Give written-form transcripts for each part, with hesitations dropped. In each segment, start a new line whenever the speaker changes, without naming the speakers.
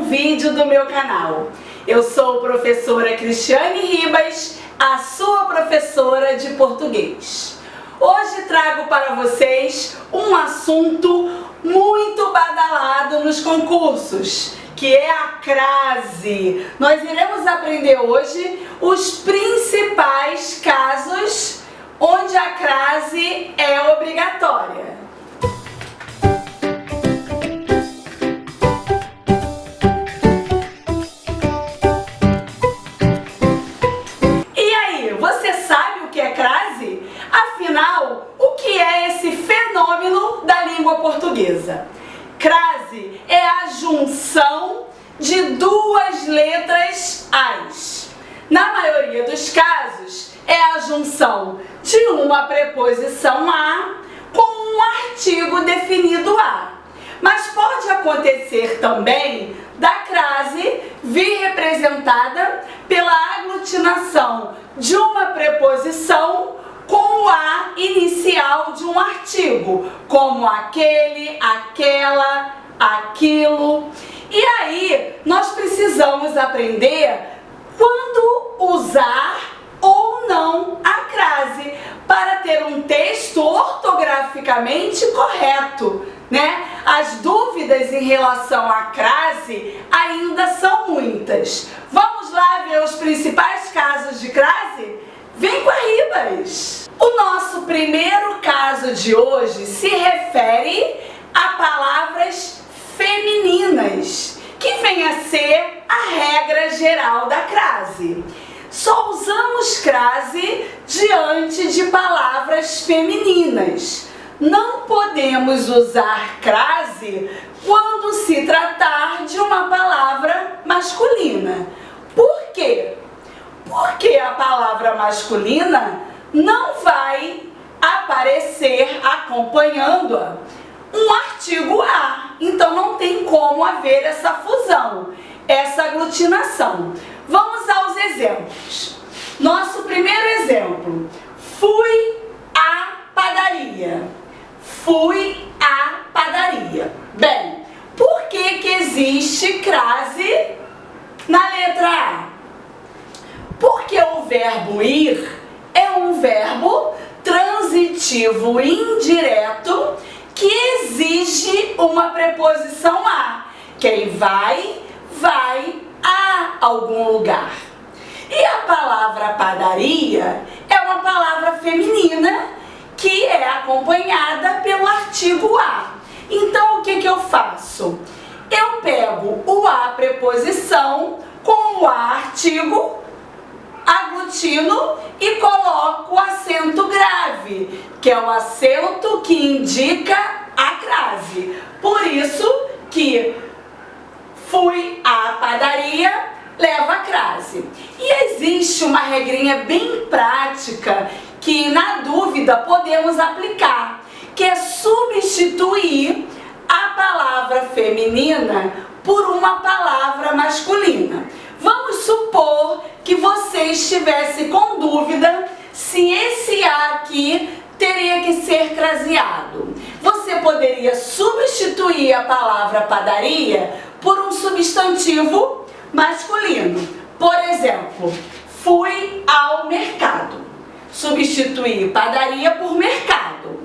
vídeo do meu canal. Eu sou a professora Cristiane Ribas, a sua professora de português. Hoje trago para vocês um assunto muito badalado nos concursos, que é a crase. Nós iremos aprender hoje os principais casos onde a crase é obrigatória. Você sabe o que é crase? Afinal, o que é esse fenômeno da língua portuguesa? Crase é a junção de duas letras ais. Na maioria dos casos, é a junção de uma preposição a com um artigo definido a. Mas pode acontecer também da crase vir representada pela aglutinação de uma preposição com o a inicial de um artigo, como aquele, aquela, aquilo. E aí nós precisamos aprender quando usar ou não a crase para ter um texto ortograficamente correto, né? As dúvidas em relação à crase ainda são muitas. Vamos lá ver os principais casos de crase? Vem com a Ribas! O nosso primeiro caso de hoje se refere a palavras femininas, que vem a ser a regra geral da crase. Só usamos crase diante de palavras femininas. Não podemos usar crase quando se tratar de uma palavra masculina. Por quê? Porque a palavra masculina não vai aparecer acompanhando-a um artigo a. Então não tem como haver essa fusão, essa aglutinação. Vamos aos exemplos. Nosso primeiro exemplo: fui à padaria. Fui à padaria. Bem, por que existe crase na letra A? Porque o verbo ir é um verbo transitivo indireto que exige uma preposição a. Quem vai a algum lugar. E a palavra padaria é uma palavra feminina que é acompanhada pelo artigo a. Então o que eu faço? Eu pego o a preposição com o a artigo, aglutino e coloco o acento grave, que é o acento que indica a crase. Por isso que fui à padaria leva a crase. E existe uma regrinha bem prática que, na dúvida, podemos aplicar, que é substituir a palavra feminina por uma palavra masculina. Vamos supor que você estivesse com dúvida se esse a aqui teria que ser craseado. Você poderia substituir a palavra padaria por um substantivo masculino. Por exemplo, fui ao mercado. Substituir padaria por mercado.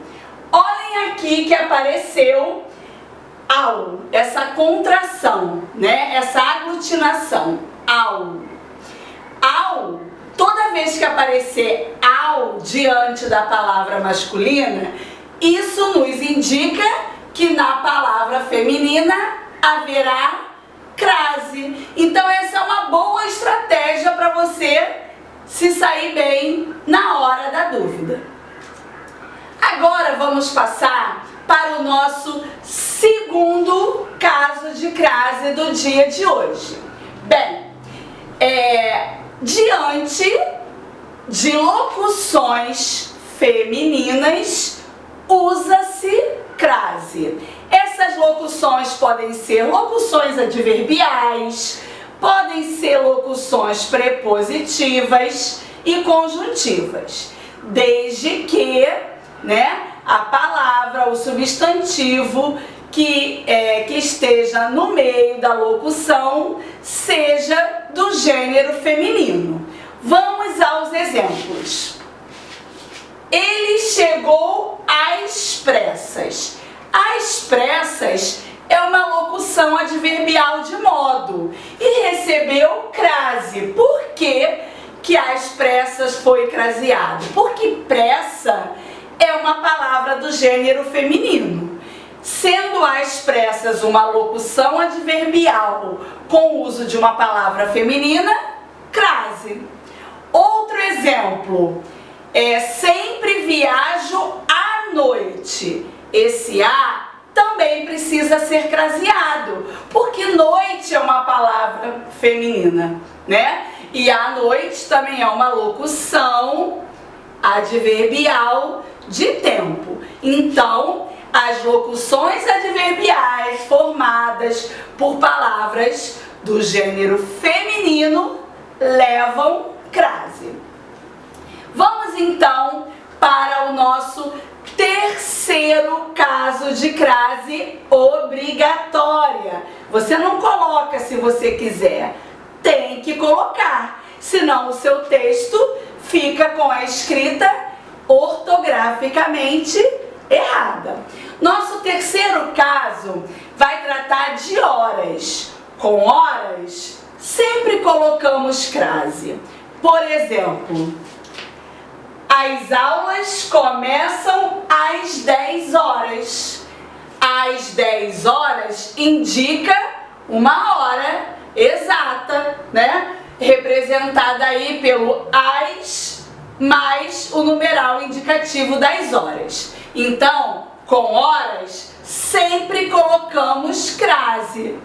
Olhem aqui que apareceu ao, essa contração, né? Essa aglutinação, ao. Ao, toda vez que aparecer ao diante da palavra masculina, isso nos indica que na palavra feminina haverá crase. Então essa é uma boa estratégia para você se sair bem na hora da dúvida. Agora vamos passar para o nosso segundo caso de crase do dia de hoje. Bem, diante de locuções femininas, usa-se crase. Essas locuções podem ser locuções adverbiais, podem ser locuções prepositivas e conjuntivas, desde que, né, a palavra, o substantivo que esteja no meio da locução seja do gênero feminino. Vamos aos exemplos. Ele chegou às pressas. Às pressas é uma locução adverbial de modo e recebeu crase. Por que às pressas foi craseado? Porque pressa é uma palavra do gênero feminino. Sendo às pressas uma locução adverbial com o uso de uma palavra feminina, crase. Outro exemplo, sempre viajo à noite. Esse a também precisa ser craseado, porque noite é uma palavra feminina, né? E à noite também é uma locução adverbial de tempo. Então, as locuções adverbiais formadas por palavras do gênero feminino levam crase. Vamos então para o nosso terceiro caso de crase obrigatória. Você não coloca se você quiser, tem que colocar, senão o seu texto fica com a escrita ortograficamente errada. Nosso terceiro caso vai tratar de horas. Com horas, sempre colocamos crase. Por exemplo, as aulas começam às 10 horas. Às 10 horas indica uma hora exata, né? Representada aí pelo as mais o numeral indicativo das horas. Então, com horas, sempre colocamos crase.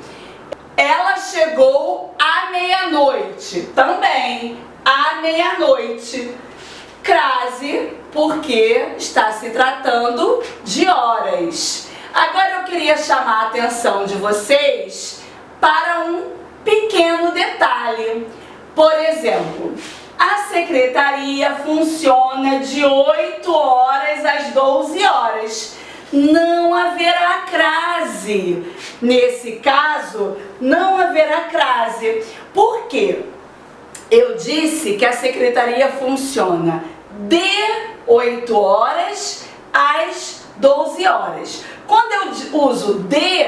Ela chegou à meia-noite. Também, à meia-noite. Crase, porque está se tratando de horas. Agora eu queria chamar a atenção de vocês para um pequeno detalhe. Por exemplo, a secretaria funciona de 8 horas às 12 horas. Não haverá crase. Nesse caso, não haverá crase. Por quê? Eu disse que a secretaria funciona de 8 horas às 12 horas. Quando eu uso de,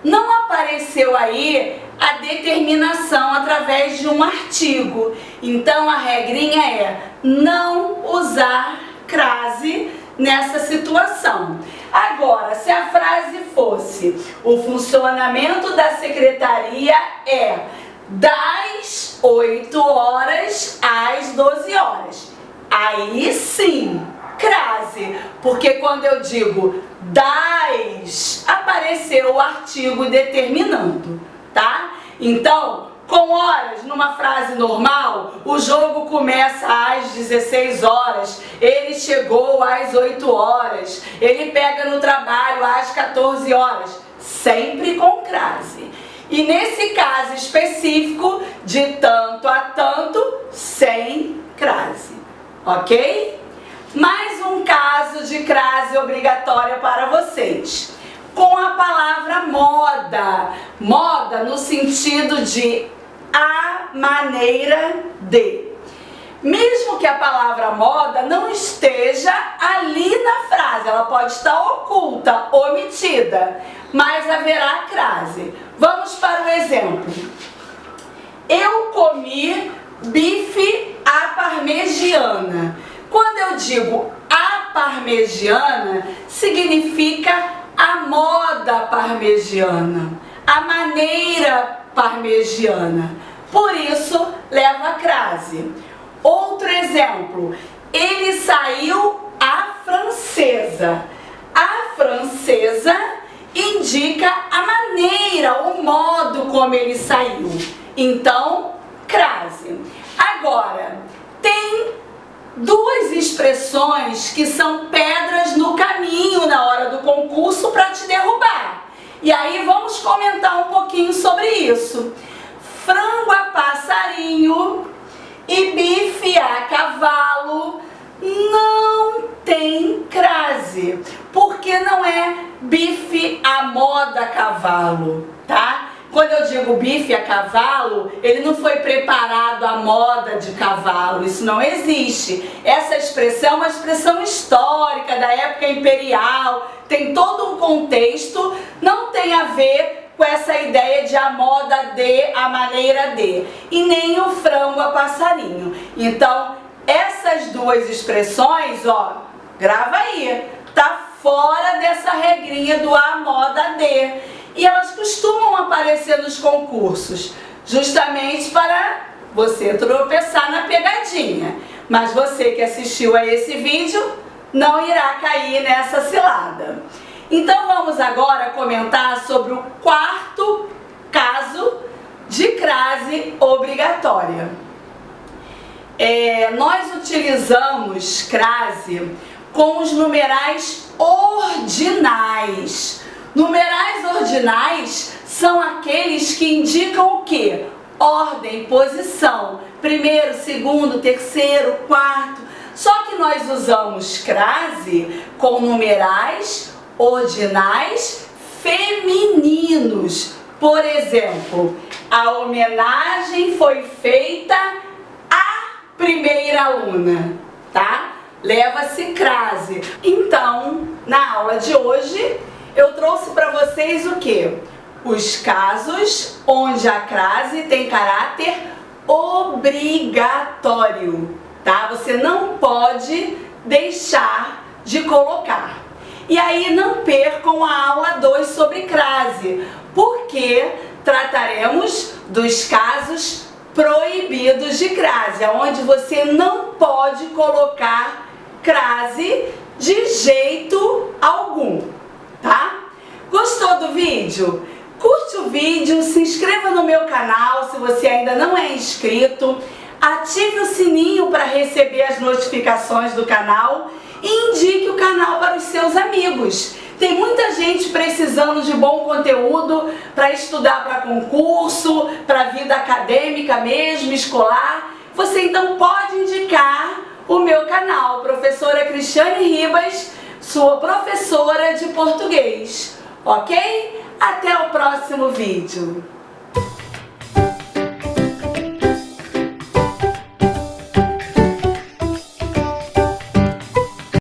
não apareceu aí a determinação através de um artigo. Então a regrinha é não usar crase nessa situação. Agora, se a frase fosse: o funcionamento da secretaria é das 8 horas às 12 horas. Aí sim, crase, porque quando eu digo das, apareceu o artigo determinando, tá? Então, com horas, numa frase normal, o jogo começa às 16 horas, ele chegou às 8 horas, ele pega no trabalho às 14 horas, sempre com crase. E nesse caso específico, de tanto a tanto, sem crase, ok? Mais um caso de crase obrigatória para vocês. Com a palavra moda. Moda no sentido de a maneira de. Mesmo que a palavra moda não esteja ali na frase, ela pode estar oculta, omitida, mas haverá crase. Vamos para o exemplo. Eu comi bife à parmegiana. Quando eu digo a parmegiana, significa a moda parmegiana, a maneira parmegiana. Por isso, leva a crase. Outro exemplo, ele saiu à francesa. A francesa indica a maneira, o modo como ele saiu. Então, crase. Agora, tem duas expressões que são pedras no caminho na hora do concurso para te derrubar. E aí vamos comentar um pouquinho sobre isso. Frango a passarinho e bife a cavalo não tem crase, porque não é bife bife à moda cavalo, tá? Quando eu digo bife a cavalo, ele não foi preparado à moda de cavalo, isso não existe. Essa expressão é uma expressão histórica da época imperial, tem todo um contexto, não tem a ver com essa ideia de a moda de, a maneira de, e nem o frango a passarinho. Então, essas duas expressões, ó, grava aí, tá fora dessa regrinha do a moda de. E elas costumam aparecer nos concursos, justamente para você tropeçar na pegadinha. Mas você que assistiu a esse vídeo não irá cair nessa cilada. Então vamos agora comentar sobre o quarto caso de crase obrigatória. Nós utilizamos crase com os numerais ordinais. Numerais ordinais são aqueles que indicam o quê? Ordem, posição, primeiro, segundo, terceiro, quarto. Só que nós usamos crase com numerais ordinais femininos. Por exemplo, a homenagem foi feita à primeira aluna, tá? Leva-se crase. Então, na aula de hoje, eu trouxe para vocês o quê? Os casos onde a crase tem caráter obrigatório, tá? Você não pode deixar de colocar. E aí não percam a aula 2 sobre crase, porque trataremos dos casos proibidos de crase, onde você não pode colocar crase de jeito algum, tá? Gostou do vídeo? Curte o vídeo, se inscreva no meu canal se você ainda não é inscrito, ative o sininho para receber as notificações do canal e indique o canal para os seus amigos. Tem muita gente precisando de bom conteúdo para estudar para concurso, para a vida acadêmica mesmo, escolar. Você então pode indicar o meu canal, Professora Cristiane Ribas, sua professora de português, ok? Até o próximo vídeo!